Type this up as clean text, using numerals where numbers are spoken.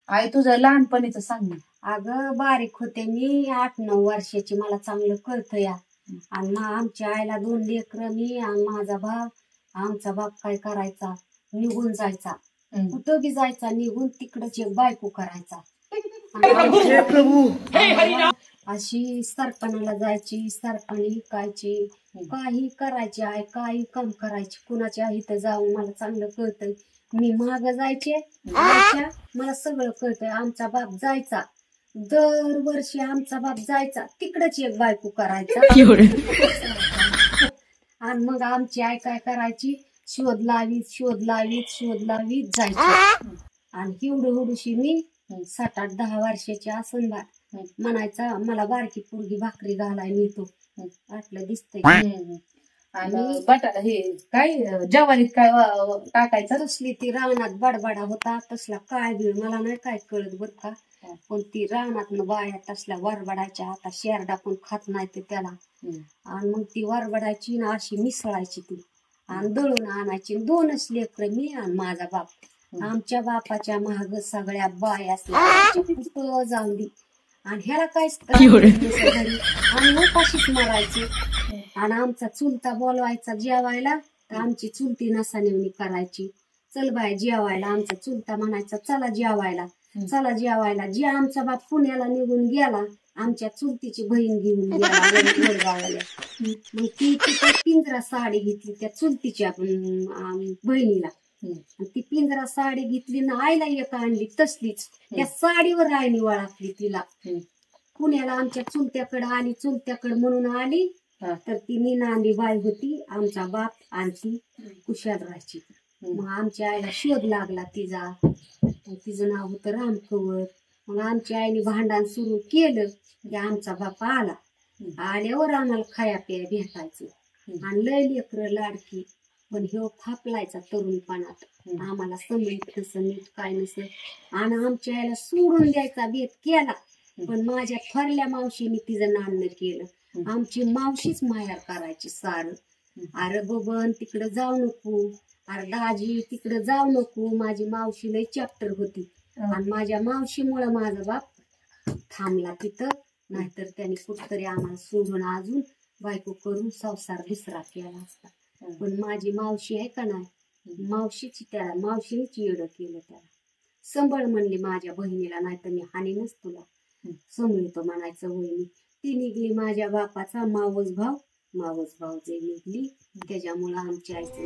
आई तुझं लहानपणीच सांग ना. अगं बारीक होते मी 8-9 वर्षाची, मला चांगलं कळतं या. आणि आमच्या आईला 2 लेकरं, मी आणि माझा भाव. आमचा बाप काय करायचा, निघून जायचा, कुठं बी जायचा निघून, तिकडच एक बायको करायचा. अशी सरपणाला जायची, सरपण विकायची, काही करायची, आई काही काम करायची, कुणाच्या इथं जाऊन मला चांगलं कळतंय. मी माग जायचे, मला सगळं कळतंय. आमचा बाप जायचा, दरवर्षी आमचा बाप जायचा, तिकडच एक बायको करायचा. आणि मग आमची आई काय करायची, शोध लावीत जायची. आणि हिवडूशी मी 7-8-10 वर्षाची असन बा, म्हणायचा मला बारकी पोरगी भाकरी घालाय नेतो, वाटलं दिसतंय. आणि बटाटा हे काय ज्वारीत काय टाकायचं, तसली ती रानात बडबडा होता, तसला काय बिळ मला नाही काय कळत बर का. पण ती रानात बाया तसल्या वरबडायच्या, आता शेरडा पण खात नाही ते त्याला. आणि मग ती वरबडायची ना अशी मिसळायची ती, आणि दळून आणायची. 2च लेकरं, मी आणि माझा बाप. आमच्या बापाच्या महाग सगळ्या बाया असल्या, कुठं जाऊन दी. आणि ह्याला काहीच आम्ही उपाशीच मारायचे. आणि आमचा चुलता बोलवायचा जेवायला, तर आमची चुलती नसानेवणी करायची, चल बाय जेवायला. आमचा चुलता म्हणायचा चला जेवायला, चला जेवायला. जे आमचा बाप पुण्याला निघून गेला, आमच्या चुलतीची बहीण घेऊन गेला. मग ती तिथं पिंजरा साडी घेतली त्या चुलतीच्या बहिणीला. ती पिंजरा साडी घेतली ना आईला एक आणली तसलीच, त्या साडीवर आईने वळखली तिला. पुण्याला आमच्या चुलत्याकडे आली, चुलत्याकडे म्हणून आली, तर ती निनांदी बाई होती. आमचा बाप आणि ती कुशाल राहायची. मग आमच्या आईला शोध लागला तिचा, तिचं नाव होतं रामकवर. मग आमच्या आईने भांडण सुरू केलं की आमचा बाप आला. आल्यावर आम्हाला खाया प्या भेटायचं, आणि लय लेकरं लाडकी. पण ह्यो फापलायचा तरुणपणात, आम्हाला समजत नसं नीट काय नसं, आणि आमच्या आईला सोडून द्यायचा बेत केला. पण माझ्या थोरल्या मावशीने तिचं नाणं केलं. आमची मावशीच माहेर करायची सारं. अरे बबन तिकडं जाऊ नको, अरे दाजी तिकडं जाऊ नको. माझी मावशी लय चॅप्टर होती, आणि माझ्या मावशीमुळं माझा बाप थांबला तिथं. नाहीतर त्याने कुठतरी आम्हाला सोडून अजून बायको करून संसार दुसरा केला असता. पण माझी मावशी आहे का नाही, मावशीनेच येडं केलं त्याला. संभळ म्हणली माझ्या बहिणीला, नाही तर मी हानीनच तुला. संभळतो म्हणायचं वहिनी. ती निघली माझ्या बापाचा मावस भाव जे निघली, त्याच्यामुळं आमच्या आईचं